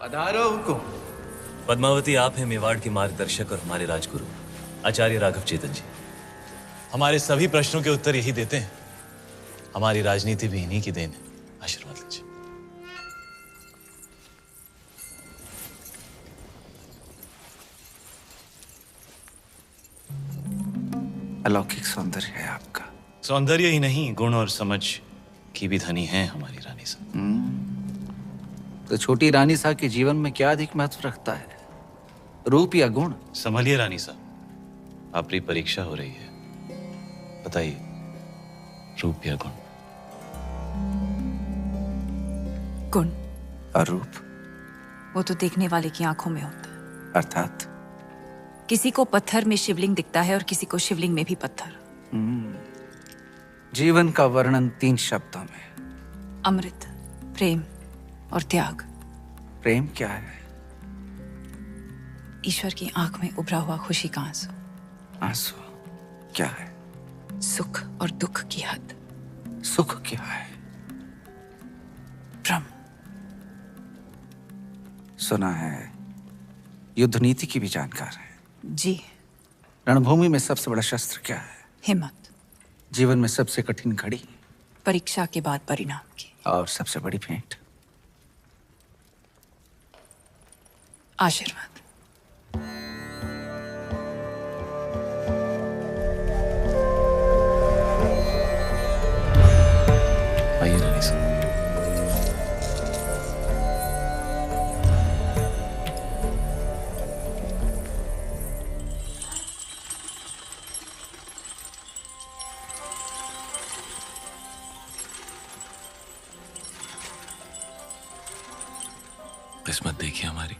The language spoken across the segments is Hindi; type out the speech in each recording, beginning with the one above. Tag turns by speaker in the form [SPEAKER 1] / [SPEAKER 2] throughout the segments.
[SPEAKER 1] पधारो हुकुम।
[SPEAKER 2] पद्मावती, आप हैं मेवाड़ के मार्गदर्शक और हमारे राजगुरु आचार्य राघव चेतन जी। हमारे सभी प्रश्नों के उत्तर यही देते हैं। हमारी राजनीति भी इन्हीं की देन है। आशीर्वाद लीजिए।
[SPEAKER 1] अलौकिक सौंदर्य है आपका।
[SPEAKER 2] सौंदर्य ही नहीं, गुण और समझ की भी धनी है हमारी रानी साहब।
[SPEAKER 1] तो छोटी रानी साहब के जीवन में क्या अधिक महत्व रखता है, रूप या गुण?
[SPEAKER 2] संभलिए रानी साहब, आपकी परीक्षा हो रही है। बताइए, रूप या गुण?
[SPEAKER 3] गुण
[SPEAKER 1] और रूप?
[SPEAKER 3] वो तो देखने वाले की आंखों में होता है।
[SPEAKER 1] अर्थात
[SPEAKER 3] किसी को पत्थर में शिवलिंग दिखता है और किसी को शिवलिंग में भी पत्थर।
[SPEAKER 1] जीवन का वर्णन 3 शब्दों में।
[SPEAKER 3] अमृत, प्रेम और त्याग।
[SPEAKER 1] प्रेम क्या है?
[SPEAKER 3] ईश्वर की आंख में उभरा हुआ खुशी का आंसू।
[SPEAKER 1] आंसू क्या है?
[SPEAKER 3] सुख और दुख की हद।
[SPEAKER 1] सुख क्या है?
[SPEAKER 3] ब्रह्म।
[SPEAKER 1] सुना है युद्ध नीति की भी जानकार है।
[SPEAKER 3] जी।
[SPEAKER 1] रणभूमि में सबसे बड़ा शस्त्र क्या है?
[SPEAKER 3] हिम्मत।
[SPEAKER 1] जीवन में सबसे कठिन घड़ी?
[SPEAKER 3] परीक्षा के बाद परिणाम की।
[SPEAKER 1] और सबसे बड़ी भेंट?
[SPEAKER 3] आशीर्वाद।
[SPEAKER 2] आइए रानी साहब। किस्मत देखिए हमारी,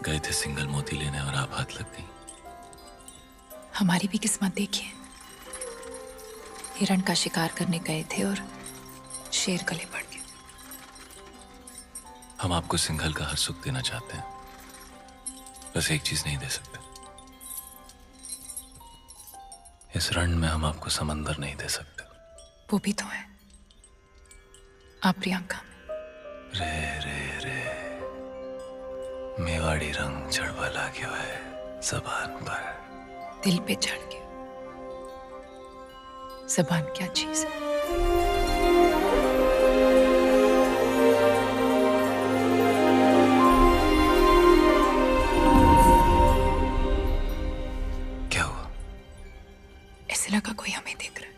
[SPEAKER 2] गए थे सिंगल मोती लेने और आप हाथ लग गई।
[SPEAKER 3] हमारी भी किस्मत देखिए, हिरण का शिकार करने गए थे और शेर गले पड़ गए।
[SPEAKER 2] हम आपको सिंघल का हर सुख देना चाहते हैं, बस एक चीज नहीं दे सकते। इस रण में हम आपको समंदर नहीं दे सकते।
[SPEAKER 3] वो भी तो है आप प्रियंका।
[SPEAKER 2] रे रे रे, मेवाड़ी रंग चढ़वा ला गया है जबान पर।
[SPEAKER 3] दिल पे चढ़ के। जबान क्या चीज है?
[SPEAKER 2] क्या हुआ?
[SPEAKER 3] ऐसे लगा कोई हमें देख रहा है।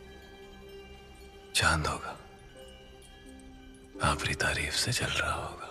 [SPEAKER 2] चांद होगा, आपकी तारीफ से चल रहा होगा।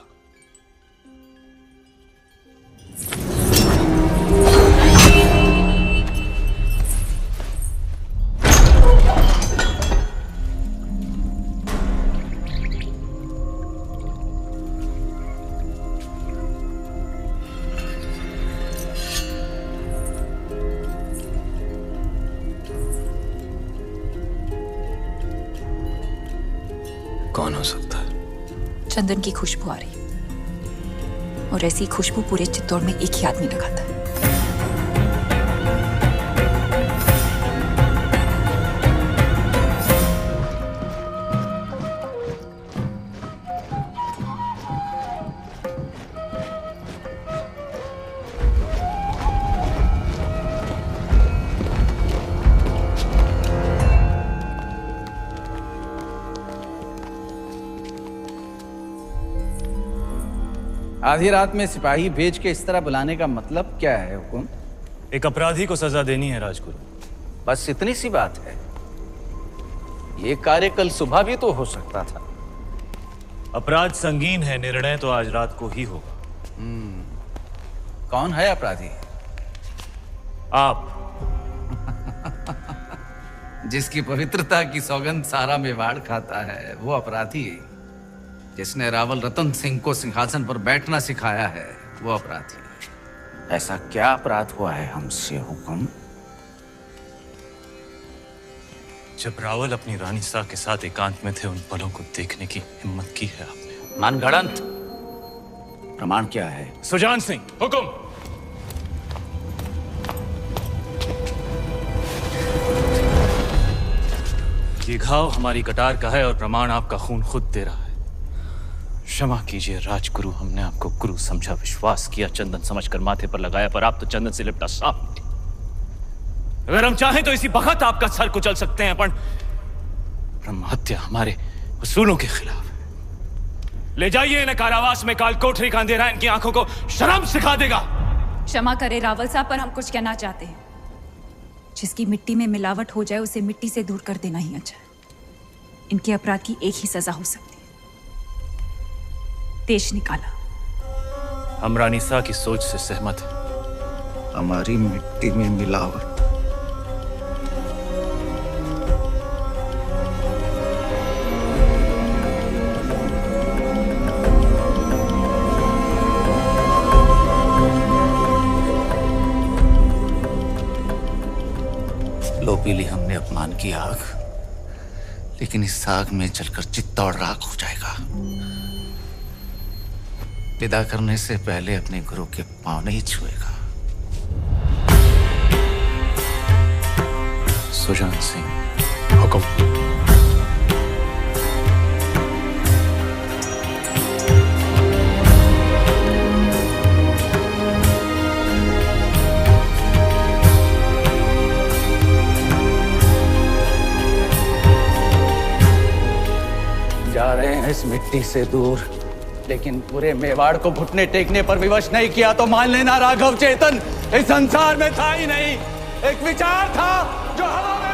[SPEAKER 2] कौन हो सकता है?
[SPEAKER 3] चंदन की खुशबू आ रही, और ऐसी खुशबू पूरे चित्तौड़ में एक ही आदमी लगाता है।
[SPEAKER 1] आधी रात में सिपाही भेज के इस तरह बुलाने का मतलब क्या है हुकुम?
[SPEAKER 2] एक अपराधी को सजा देनी है राजगुरु।
[SPEAKER 1] बस इतनी सी बात है। ये कार्य कल सुबह भी तो हो सकता था।
[SPEAKER 2] अपराध संगीन है, निर्णय तो आज रात को ही होगा।
[SPEAKER 1] कौन है अपराधी?
[SPEAKER 2] आप।
[SPEAKER 1] जिसकी पवित्रता की सौगंध सारा मेवाड़ खाता है वो अपराधी। जिसने रावल रतन सिंह को सिंहासन पर बैठना सिखाया है वो अपराधी। ऐसा क्या अपराध हुआ है हमसे हुकुम?
[SPEAKER 2] जब रावल अपनी रानी सा के साथ एकांत में थे, उन पलों को देखने की हिम्मत की है आपने।
[SPEAKER 1] मनगढ़ंत। प्रमाण क्या है?
[SPEAKER 2] सुजान सिंह, हुकुम। ये घाव हमारी कटार का है और प्रमाण आपका खून खुद दे रहा है। क्षमा कीजिए राजगुरु, हमने आपको गुरु समझा, विश्वास किया, चंदन समझकर माथे पर लगाया, पर आप तो चंदन से लिपटा सांप निकले। अगर हम चाहें तो इसी वक्त आपका सर कुचल सकते हैं, पर ब्रह्म हत्या हमारे उसूलों के खिलाफ है। ले जाइए इन्हें कारावास में, काल कोठरी का अंधेरा इनकी आंखों को शर्म सिखा देगा।
[SPEAKER 3] क्षमा करे रावल साहब, पर हम कुछ कहना चाहते हैं। जिसकी मिट्टी में मिलावट हो जाए उसे मिट्टी से दूर कर देना ही अच्छा है। इनके अपराध की एक ही सजा हो सकती है, देश निकाला।
[SPEAKER 2] हम रानी शाह की सोच से सहमत हैं।
[SPEAKER 1] हमारी मिट्टी में मिलावट। लो पी ली हमने अपमान की आग, लेकिन इस आग में जलकर चित्तौड़ राख हो जाएगा। विदा करने से पहले अपने गुरु के पांव नहीं छुएगा।
[SPEAKER 2] सुजान सिंह, हुक्म।
[SPEAKER 1] जा रहे हैं इस मिट्टी से दूर, लेकिन पूरे मेवाड़ को घुटने टेकने पर विवश नहीं किया तो मान लेना राघव चेतन इस संसार में था ही नहीं। एक विचार था जो हवा में